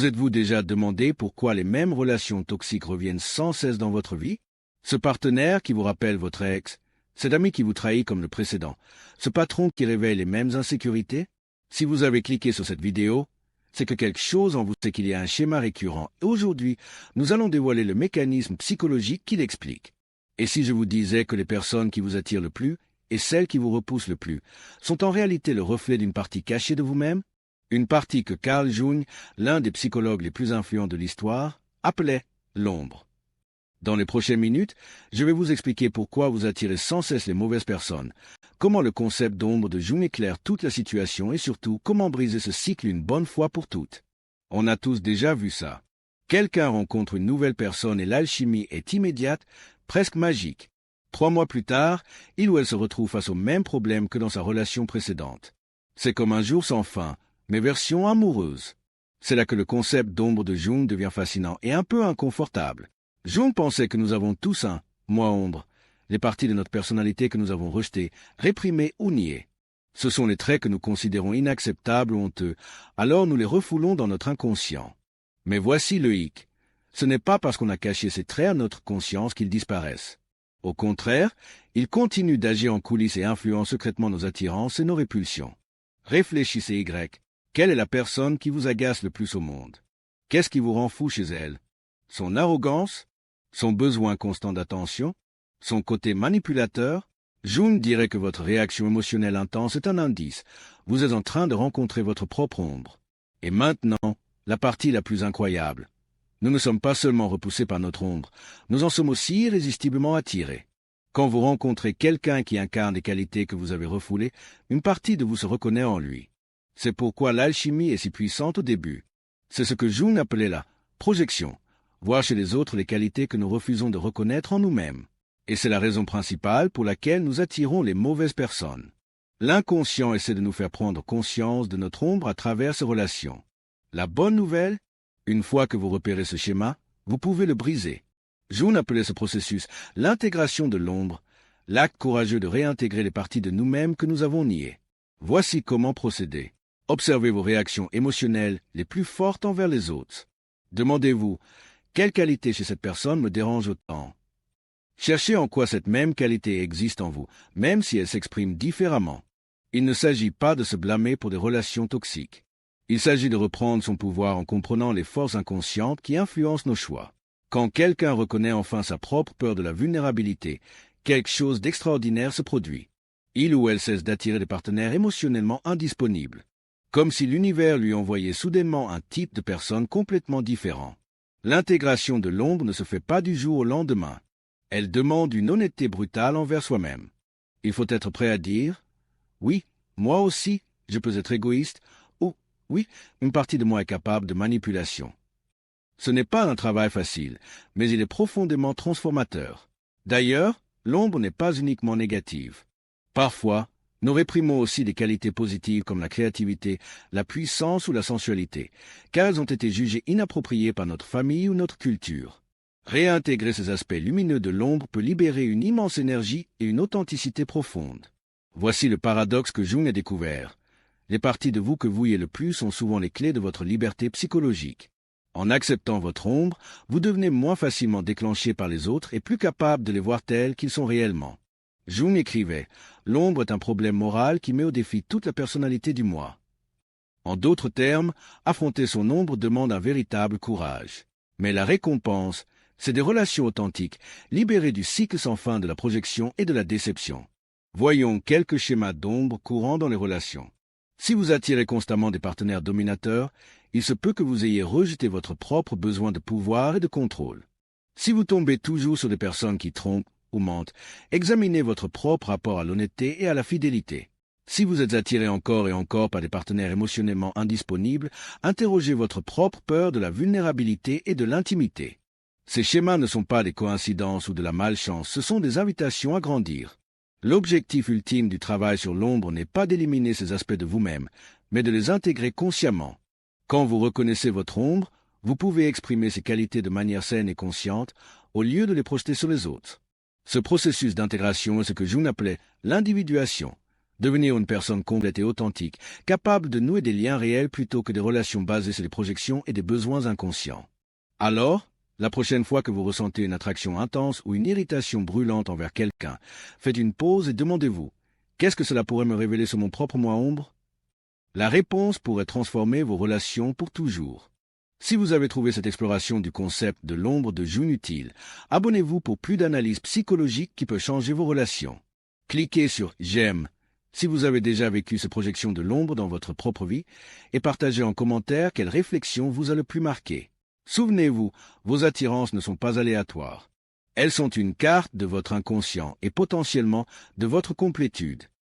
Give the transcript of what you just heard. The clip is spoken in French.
Vous êtes-vous déjà demandé pourquoi les mêmes relations toxiques reviennent sans cesse dans votre vie? Ce partenaire qui vous rappelle votre ex, cet ami qui vous trahit comme le précédent, ce patron qui réveille les mêmes insécurités? Si vous avez cliqué sur cette vidéo, c'est que quelque chose en vous sait qu'il y a un schéma récurrent. Et aujourd'hui, nous allons dévoiler le mécanisme psychologique qui l'explique. Et si je vous disais que les personnes qui vous attirent le plus et celles qui vous repoussent le plus sont en réalité le reflet d'une partie cachée de vous-même? Une partie que Carl Jung, l'un des psychologues les plus influents de l'histoire, appelait l'ombre. Dans les prochaines minutes, je vais vous expliquer pourquoi vous attirez sans cesse les mauvaises personnes, comment le concept d'ombre de Jung éclaire toute la situation et surtout comment briser ce cycle une bonne fois pour toutes. On a tous déjà vu ça. Quelqu'un rencontre une nouvelle personne et l'alchimie est immédiate, presque magique. 3 mois plus tard, il ou elle se retrouve face au même problème que dans sa relation précédente. C'est comme un jour sans fin, mais version amoureuse. C'est là que le concept d'ombre de Jung devient fascinant et un peu inconfortable. Jung pensait que nous avons tous un « moi ombre », les parties de notre personnalité que nous avons rejetées, réprimées ou niées. Ce sont les traits que nous considérons inacceptables ou honteux, alors nous les refoulons dans notre inconscient. Mais voici le hic. Ce n'est pas parce qu'on a caché ces traits à notre conscience qu'ils disparaissent. Au contraire, ils continuent d'agir en coulisses et influencent secrètement nos attirances et nos répulsions. Réfléchissez Y. Quelle est la personne qui vous agace le plus au monde? Qu'est-ce qui vous rend fou chez elle? Son arrogance? Son besoin constant d'attention? Son côté manipulateur? Jung dirait que votre réaction émotionnelle intense est un indice. Vous êtes en train de rencontrer votre propre ombre. Et maintenant, la partie la plus incroyable. Nous ne sommes pas seulement repoussés par notre ombre, nous en sommes aussi irrésistiblement attirés. Quand vous rencontrez quelqu'un qui incarne des qualités que vous avez refoulées, une partie de vous se reconnaît en lui. C'est pourquoi l'alchimie est si puissante au début. C'est ce que Jung appelait la projection, voir chez les autres les qualités que nous refusons de reconnaître en nous-mêmes. Et c'est la raison principale pour laquelle nous attirons les mauvaises personnes. L'inconscient essaie de nous faire prendre conscience de notre ombre à travers ces relations. La bonne nouvelle, une fois que vous repérez ce schéma, vous pouvez le briser. Jung appelait ce processus l'intégration de l'ombre, l'acte courageux de réintégrer les parties de nous-mêmes que nous avons niées. Voici comment procéder. Observez vos réactions émotionnelles les plus fortes envers les autres. Demandez-vous, quelle qualité chez cette personne me dérange autant? Cherchez en quoi cette même qualité existe en vous, même si elle s'exprime différemment. Il ne s'agit pas de se blâmer pour des relations toxiques. Il s'agit de reprendre son pouvoir en comprenant les forces inconscientes qui influencent nos choix. Quand quelqu'un reconnaît enfin sa propre peur de la vulnérabilité, quelque chose d'extraordinaire se produit. Il ou elle cesse d'attirer des partenaires émotionnellement indisponibles, comme si l'univers lui envoyait soudainement un type de personne complètement différent. L'intégration de l'ombre ne se fait pas du jour au lendemain. Elle demande une honnêteté brutale envers soi-même. Il faut être prêt à dire « Oui, moi aussi, je peux être égoïste » ou « Oui, une partie de moi est capable de manipulation ». Ce n'est pas un travail facile, mais il est profondément transformateur. D'ailleurs, l'ombre n'est pas uniquement négative. Parfois, nous réprimons aussi des qualités positives comme la créativité, la puissance ou la sensualité, car elles ont été jugées inappropriées par notre famille ou notre culture. Réintégrer ces aspects lumineux de l'ombre peut libérer une immense énergie et une authenticité profonde. Voici le paradoxe que Jung a découvert. Les parties de vous que vous voyez le plus sont souvent les clés de votre liberté psychologique. En acceptant votre ombre, vous devenez moins facilement déclenché par les autres et plus capable de les voir tels qu'ils sont réellement. Jung écrivait « L'ombre est un problème moral qui met au défi toute la personnalité du moi ». En d'autres termes, affronter son ombre demande un véritable courage. Mais la récompense, c'est des relations authentiques, libérées du cycle sans fin de la projection et de la déception. Voyons quelques schémas d'ombre courants dans les relations. Si vous attirez constamment des partenaires dominateurs, il se peut que vous ayez rejeté votre propre besoin de pouvoir et de contrôle. Si vous tombez toujours sur des personnes qui trompent ou mentent, examinez votre propre rapport à l'honnêteté et à la fidélité. Si vous êtes attiré encore et encore par des partenaires émotionnellement indisponibles, interrogez votre propre peur de la vulnérabilité et de l'intimité. Ces schémas ne sont pas des coïncidences ou de la malchance, ce sont des invitations à grandir. L'objectif ultime du travail sur l'ombre n'est pas d'éliminer ces aspects de vous-même, mais de les intégrer consciemment. Quand vous reconnaissez votre ombre, vous pouvez exprimer ces qualités de manière saine et consciente, au lieu de les projeter sur les autres. Ce processus d'intégration est ce que Jung appelait l'individuation. Devenir une personne complète et authentique, capable de nouer des liens réels plutôt que des relations basées sur des projections et des besoins inconscients. Alors, la prochaine fois que vous ressentez une attraction intense ou une irritation brûlante envers quelqu'un, faites une pause et demandez-vous, qu'est-ce que cela pourrait me révéler sur mon propre moi ombre? La réponse pourrait transformer vos relations pour toujours. Si vous avez trouvé cette exploration du concept de l'ombre de June utile, abonnez-vous pour plus d'analyses psychologiques qui peuvent changer vos relations. Cliquez sur J'aime si vous avez déjà vécu ces projections de l'ombre dans votre propre vie et partagez en commentaire quelle réflexion vous a le plus marqué. Souvenez-vous, vos attirances ne sont pas aléatoires. Elles sont une carte de votre inconscient et potentiellement de votre complétude.